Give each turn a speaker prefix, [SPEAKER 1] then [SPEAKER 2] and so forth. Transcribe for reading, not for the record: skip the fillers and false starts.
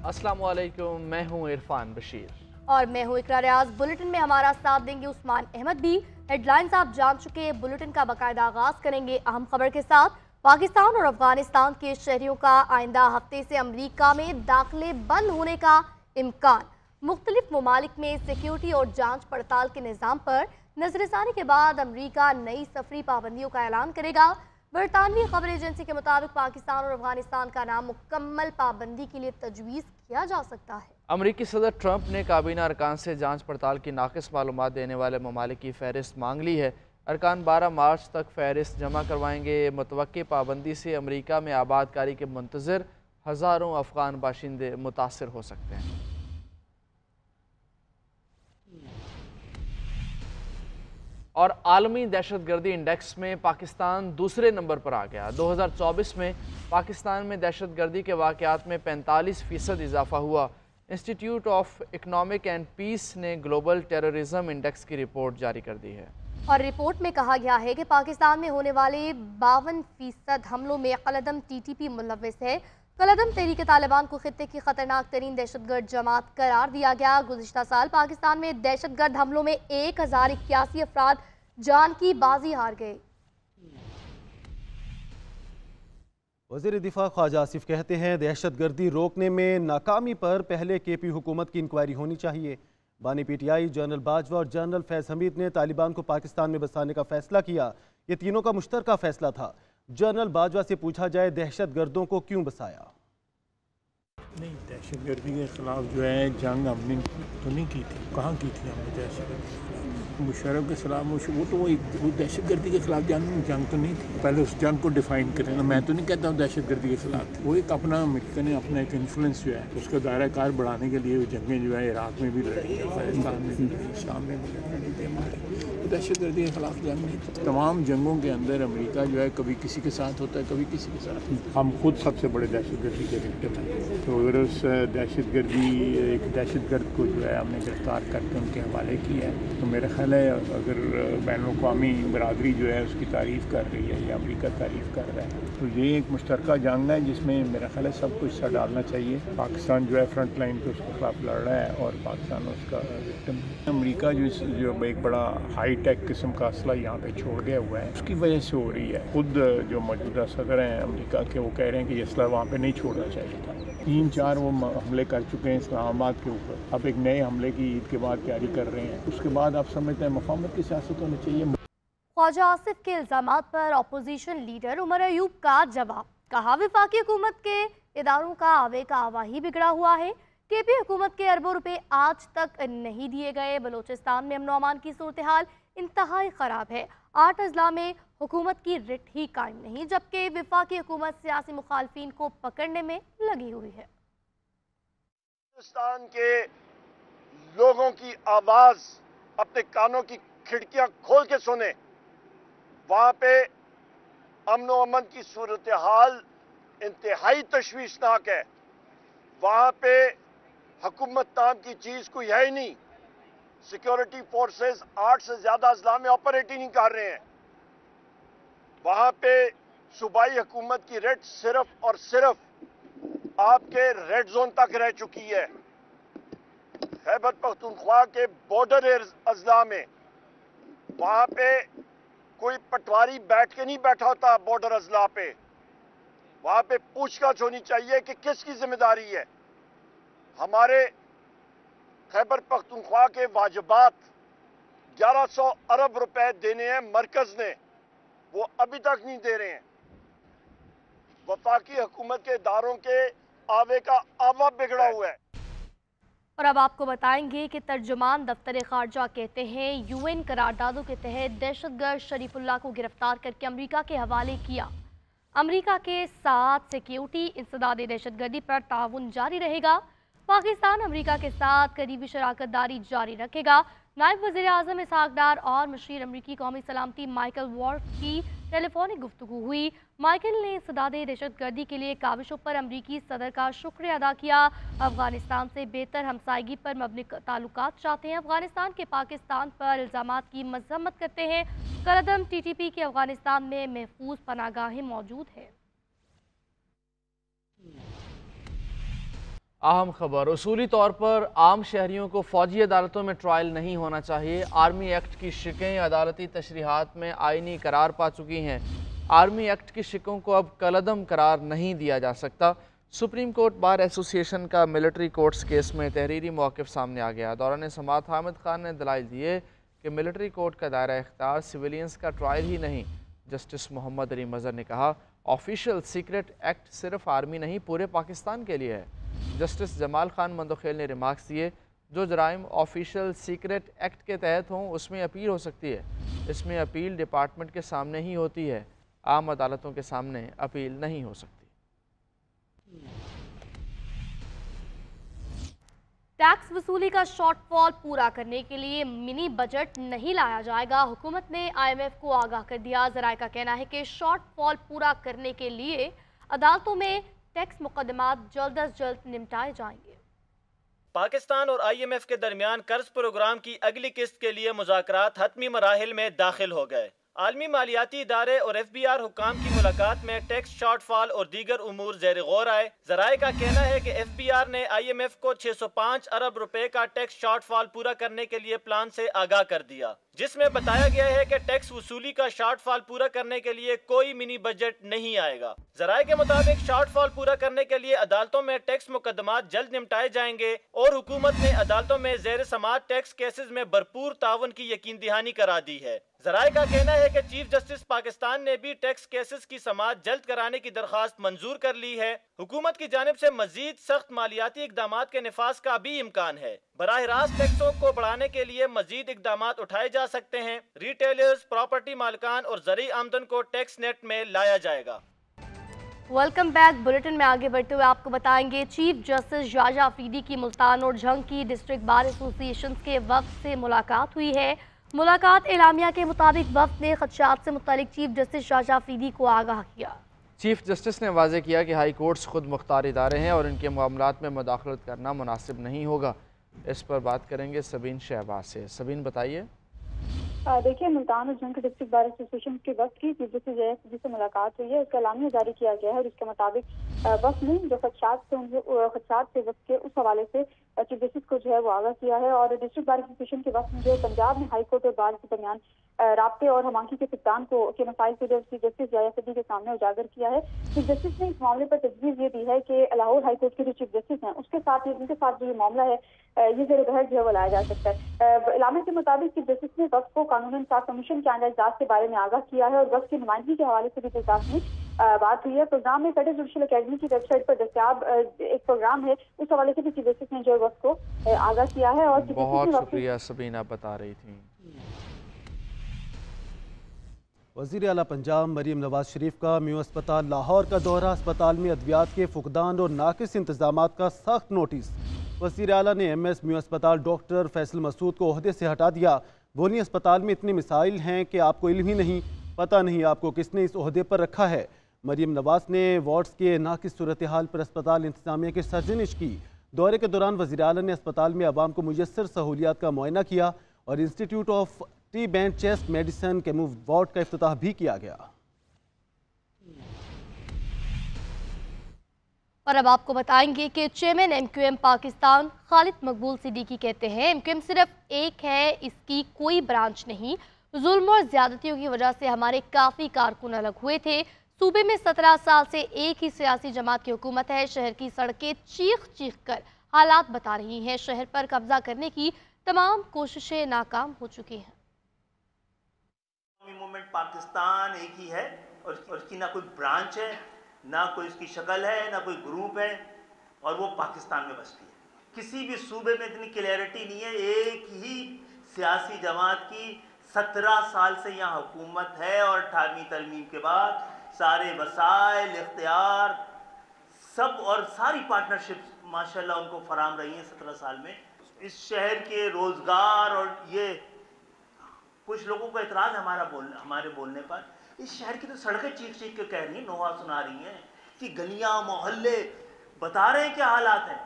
[SPEAKER 1] अस्सलाम वालेकुम, मैं हूं इरफान बशीर
[SPEAKER 2] और मैं हूं इकरा रियाज। बुलेटिन में हमारा साथ देंगे उस्मान अहमद भी। हेडलाइंस आप जान चुके, बुलेटिन का बाकायदा आगाज करेंगे अहम खबर के साथ। पाकिस्तान और अफगानिस्तान के शहरियों का आइंदा हफ्ते से अमरीका में दाखिले बंद होने का इम्कान। मुख्तलिफ ममालिक में सिक्योरिटी और जांच पड़ताल के निज़ाम पर नजरसानी के बाद अमरीका नई सफरी पाबंदियों का ऐलान करेगा। बरतानवी खबर एजेंसी के मुताबिक पाकिस्तान और अफगानिस्तान का नाम मुकम्मल पाबंदी के लिए तजवीज़ किया जा सकता है।
[SPEAKER 1] अमरीकी सदर ट्रंप ने काबीना अरकान से जांच पड़ताल की नाक़िस मालूमात देने वाले ममालिक की फहरिस्त मांग ली है। अरकान 12 मार्च तक फहरिस्त जमा करवाएंगे। मुतवक्की पाबंदी से अमरीका में आबादकारी के मुंतज़िर हज़ारों अफगान बाशिंदे मुतासर हो सकते हैं। और आलमी दहशतगर्दी इंडेक्स में पाकिस्तान दूसरे नंबर पर आ गया। 2024 में पाकिस्तान में दहशतगर्दी के वाक़यात में 45% इजाफा हुआ। Institute of Economic and Peace ने ग्लोबल टेररिज्म इंडेक्स की रिपोर्ट जारी कर दी है।
[SPEAKER 2] और रिपोर्ट में कहा गया है कि पाकिस्तान में होने वाले 52% हमलों में कलअदम TTP मुलव्वस है। कलअदम तहरीक तालिबान को खित्ते की खतरनाक तरीन दहशतगर्द जमात करार दिया गया। गुज़िश्ता साल पाकिस्तान में दहशतगर्द हमलों में 1081 अफराद जान की बाजी हार गए।
[SPEAKER 3] वज़ीर दिफा ख्वाजा आसिफ कहते हैं दहशतगर्दी रोकने में नाकामी पर पहले KP हुकूमत की इंक्वायरी होनी चाहिए। बानी PTI जनरल बाजवा और जनरल फैज़ हमीद ने तालिबान को पाकिस्तान में बसाने का फैसला किया। ये तीनों का मुश्तरका फैसला था। जनरल बाजवा से पूछा जाए दहशतगर्दों को क्यों बसाया।
[SPEAKER 4] नहीं, दहशतगर्दी के खिलाफ जो है जंग हमने तो नहीं की थी। कहाँ की थी हमने दहशतगर्दी? मुशर्रफ के खिलाफ वो तो वो दहशतगर्दी के खिलाफ जंग तो नहीं थी। पहले उस जंग को डिफाइन करें ना। मैं तो नहीं कहता हूँ दहशतगर्दी के खिलाफ। वो एक अपना अमेरिका ने अपना एक इन्फ्लुएंस जो है उसका दायरा कार बढ़ाने के लिए जंगें जो है इराक में भी लड़ी, अफगानिस्तान में भी लड़ी, शाम में भी लड़ी। दहशतगर्दी के खिलाफ जंग नहीं थी। तमाम जंगों के अंदर अमेरिका जो है कभी किसी के साथ होता है, कभी किसी के साथ। हम खुद सबसे बड़े दहशतगर्दी के विक्टिम हैं। तो अगर उस एक दहशतगर्द को जो है हमने गिरफ्तार करके उनके हवाले किया है तो मेरा ख्याल है अगर बैनुल-अक़वामी बरादरी जो है उसकी तारीफ़ कर रही है या अमेरिका तारीफ़ कर रहा है तो ये एक मुश्तरका जंग है जिसमें मेरा ख्याल है सब कुछ हिस्सा डालना चाहिए। पाकिस्तान जो है फ्रंट लाइन पे उसके खिलाफ लड़ रहा है और पाकिस्तान उसका विक्टिम है। अमेरिका जो एक बड़ा हाई टेक किस्म का असला यहाँ पे छोड़ गया हुआ है उसकी वजह से हो रही है। खुद जो मौजूदा सदर हैं अमेरिका के वो कह रहे हैं कि ये असला वहाँ पे नहीं छोड़ना चाहिए था। 3-4 वो हमले कर चुके हैं इस्लामाबाद के ऊपर। अब एक नए हमले की ईद के बाद तैयारी कर रहे हैं। उसके बाद आप समझते हैं मुफाहमत की सियासत होनी चाहिए।
[SPEAKER 2] ख्वाजा आसिफ के इल्जामात पर अपोजिशन लीडर उमर अयूब का जवाब। कहा वफाकी हुकूमत के इदारों का आवे का आवा ही बिगड़ा हुआ है। KP हुकूमत के अरबों रुपए आज तक नहीं दिए गए। बलोचिस्तान में अमन अमान की सूरत हाल इंतहाई ख़राब है। 8 अजला में हुकूमत की रिट ही कायम नहीं, जबकि वफाकी हुकूमत सियासी मुखालफिन को पकड़ने में लगी हुई है।
[SPEAKER 5] पाकिस्तान के लोगों की आवाज अपने कानों की खिड़कियां खोल के सुने। वहां पे अमन व अमन की सूरत हाल इंतहाई तशवीशनाक है। वहां पे हुकूमत नाम की चीज कोई है ही नहीं। सिक्योरिटी फोर्सेस 8 से ज्यादा अजला में ऑपरेट ही नहीं कर रहे हैं। वहां पे सूबाई हुकूमत की रेड सिर्फ और सिर्फ आपके रेड जोन तक रह चुकी है। खैबर पख्तूनख्वा के बॉर्डर अजला में वहां पे कोई पटवारी बैठ के नहीं बैठा होता। बॉर्डर अजला पे वहां पे पूछताछ होनी चाहिए कि किसकी जिम्मेदारी है। हमारे खैबर पख्तूनख्वा के वाजिबात 1100 अरब रुपए देने हैं मरकज ने, वो अभी तक नहीं दे रहे हैं। वफाकी हुकूमत के इदारों के आवे का आवा बिगड़ा हुआ है।
[SPEAKER 2] और अब आपको बताएंगे कि तर्जुमान दफ्तर खारजा कहते हैं UN करारदादों के तहत दहशतगर्द शरीफुल्लाह को गिरफ्तार करके अमरीका के हवाले किया। अमरीका के साथ सिक्योरिटी इंसदाद दहशतगर्दी पर ताउन जारी रहेगा। पाकिस्तान अमरीका के साथ करीबी शराकत दारी जारी रखेगा। नायब वज़ीर आज़म इसहाक डार और मशीर अमरीकी कौमी सलामती माइकल वॉर्क की टेलीफोनिक गुफ्तगू हुई। माइकल ने सदादे दहशतगर्दी के लिए काविशों पर अमरीकी सदर का शुक्रिया अदा किया। अफगानिस्तान से बेहतर हमसायगी पर मबनी ताल्लुकात चाहते हैं। अफगानिस्तान के पाकिस्तान पर इल्ज़ामात की मज़म्मत करते हैं। कलअदम TTP की अफगानिस्तान में महफूज पनागाहें मौजूद है।
[SPEAKER 1] अहम खबर, उसूली तौर पर आम शहरियों को फौजी अदालतों में ट्रायल नहीं होना चाहिए। आर्मी एक्ट की शिकें अदालती तशरीहात में आईनी करार पा चुकी हैं। आर्मी एक्ट की शिकों को अब कलअदम करार नहीं दिया जा सकता। सुप्रीम कोर्ट बार एसोसिएशन का मिलिट्री कोर्ट्स केस में तहरीरी मौक़िफ़ सामने आ गया। दौरान समाअत हामिद खान ने दलाइल दिए कि मिलिट्री कोर्ट का दायरा इख्तियार सिविलियंस का ट्रायल ही नहीं। जस्टिस मोहम्मद अली मज़हर ने कहा, ऑफिशियल सीक्रेट एक्ट सिर्फ आर्मी नहीं पूरे पाकिस्तान के लिए है। जस्टिस जमाल खान मंदोखेल ने रिमार्क्स दिए, जो जराइम ऑफिशियल सीक्रेट एक्ट के तहत हों उसमें अपील हो सकती है। इसमें अपील डिपार्टमेंट के सामने ही होती है, आम अदालतों के सामने अपील नहीं हो सकती।
[SPEAKER 2] टैक्स वसूली का शॉर्टफॉल पूरा करने के लिए मिनी बजट नहीं लाया जाएगा। हुकूमत ने IMF को आगाह कर दिया। ज़राए का कहना है कि शॉर्टफॉल पूरा करने के लिए अदालतों में टैक्स मुकदमात जल्द अज जल्द निपटाए जाएंगे।
[SPEAKER 6] पाकिस्तान और IMF के दरमियान कर्ज प्रोग्राम की अगली किस्त के लिए मुज़ाकरात हतमी मराहिल में दाखिल हो गए। आलमी मालियाती इदारे और FBR हुकाम की मुलाकात में टैक्स शॉर्टफॉल और दीगर उमूर ज़ेर गौर आए। ज़राए का कहना है कि FBR ने IMF को 605 अरब रुपए का टैक्स शॉर्टफॉल पूरा करने के लिए प्लान से आगाह कर दिया, जिसमें बताया गया है कि टैक्स वसूली का शॉर्टफॉल पूरा करने के लिए कोई मिनी बजट नहीं आएगा। ज़राए के मुताबिक शॉर्टफॉल पूरा करने के लिए अदालतों में टैक्स मुकदमात जल्द निपटाए जाएंगे और हुकूमत ने अदालतों में ज़ेर समाअत टैक्स केसेस में भरपूर ताउन की यकीन दहानी करा दी है। ज़राए का कहना है कि चीफ जस्टिस पाकिस्तान ने भी टैक्स केसेस की समाअत जल्द कराने की दरख्वास्त मंजूर कर ली है। हुकूमत की जानिब से मजीद सख्त मालियाती इकदामात के निफाज का भी इम्कान है। बराह रास्त टैक्सों को बढ़ाने के लिए मजीद इकदामात उठाए जा सकते हैं। रिटेलर्स, प्रॉपर्टी मालिकान और ज़रूरी आमदन को टैक्स नेट में लाया जाएगा।
[SPEAKER 2] Welcome back. बुलेटिन में आगे बढ़ते हुए आपको बताएंगे, चीफ जस्टिस शाहजहां अफरीदी की मुल्तान और झंग की डिस्ट्रिक्ट बार एसोसिएशन के वफ्द से मुलाकात हुई है। मुलाकात एलामिया के मुताबिक वफ्द ने खदशात से मुतालिक चीफ जस्टिस शाहजहां अफरीदी को आगाह किया।
[SPEAKER 1] चीफ जस्टिस ने वाज़ेह किया कि हाई कोर्ट्स खुद मुख्तार इदारे हैं और इनके मामलात में मुदाखलत करना मुनासिब नहीं होगा। इस पर बात करेंगे सबीन शहबाज से। सबीन बताइए।
[SPEAKER 7] देखिए, मुल्तान और झंग डिस्ट्रिक्ट बार एसोसिएशन के वक्त की चीफ जस्टिस जिससे मुलाकात हुई है, उसका एलामिया जारी किया गया है और इसके मुताबिक वक्त ने जो खदशात से वक्त के उस हवाले से चीफ जस्टिस को जो है वो आगाह किया है। और डिस्ट्रिक्ट बार एसोसिएशन के वक्त में जो पंजाब में हाई कोर्ट और बार के दरमियान राब्ते और हमाकी के फुकदान के मसाइल को चीफ जस्टिस शाहजहां अफरीदी के सामने उजागर किया है। चीफ जस्टिस ने इस मामले पर तजवीज़ ये दी है कि लाहौर हाई कोर्ट के जो चीफ जस्टिस हैं उसके साथ उनके साथ जो ये मामला है ये ज़ेर बहस जो है वो लाया जा सकता है। इलामे के मुताबिक चीफ जस्टिस ने वक्त को कानून इंसाफ कमीशन के आइंदा इजलास के बारे में आगाह किया है और वक्त की नुमाइंदगी के हवाले से भी इजलास में बात हुई है। प्रोग्राम में फेडरल जुडिशल अकेडमी की वेबसाइट पर दस्तियाब एक प्रोग्राम है, उस हवाले से भी चीफ जस्टिस ने जो वक्त को आगाह किया है। और
[SPEAKER 1] बहुत शुक्रिया सबीना, बता रही थी।
[SPEAKER 3] वज़ीर आला पंजाब मरीम नवाज शरीफ का म्यू अस्पताल लाहौर का दौरा, अस्पताल में अद्वियात के फुकदान और नाकिस इंतजामात का सख्त नोटिस। वज़ीर आला ने MS म्यू अस्पताल डॉक्टर फैसल मसूद को ओहदे से हटा दिया। बोली, अस्पताल में इतनी मिसाइल हैं कि आपको इल्म ही नहीं, पता नहीं आपको किसने इस ओहदे पर रखा है। मरीम नवाज ने वार्ड्स के नाकिस सूरत हाल पर अस्पताल इंतजामिया की सरजनिश की। दौरे के दौरान वज़ीर आला ने अस्पताल में आवाम को मुयस्सर सहूलियात का मुआयना किया और institute of T band chest medicine के वार्ड का इफ्तिताह भी किया गया।
[SPEAKER 2] और अब आपको बताएंगे कि चेयरमैन MQM पाकिस्तान खालिद मकबूल सिद्दीकी कहते हैं, MQM सिर्फ एक है, इसकी कोई ब्रांच नहीं। जुल्म और ज्यादतियों की वजह से हमारे काफ़ी कारकुन अलग हुए थे। सूबे में 17 साल से एक ही सियासी जमात की हुकूमत है। शहर की सड़कें चीख चीख कर हालात बता रही हैं। शहर पर कब्जा करने की तमाम कोशिशें नाकाम हो चुकी हैं।
[SPEAKER 8] मूवमेंट पाकिस्तान एक ही है और इसकी ना कोई ब्रांच है, ना कोई इसकी शक्ल है, ना कोई ग्रुप है और वो पाकिस्तान में बसती है। किसी भी सूबे में इतनी क्लैरिटी नहीं है। एक ही सियासी जमात की 17 साल से यहाँ हुकूमत है और 18वीं तरमीम के बाद सारे वसाइल, इख्तियार सब और सारी पार्टनरशिप माशाल्लाह उनको फराम रही हैं 17 साल में। इस शहर के रोज़गार और ये कुछ लोगों को एतराज़ हमारे बोलने पर, इस शहर की तो सड़कें चीख चीख के कह रही हैं, नोहा सुना रही हैं कि गलियां मोहल्ले बता रहे हैं क्या हालात हैं।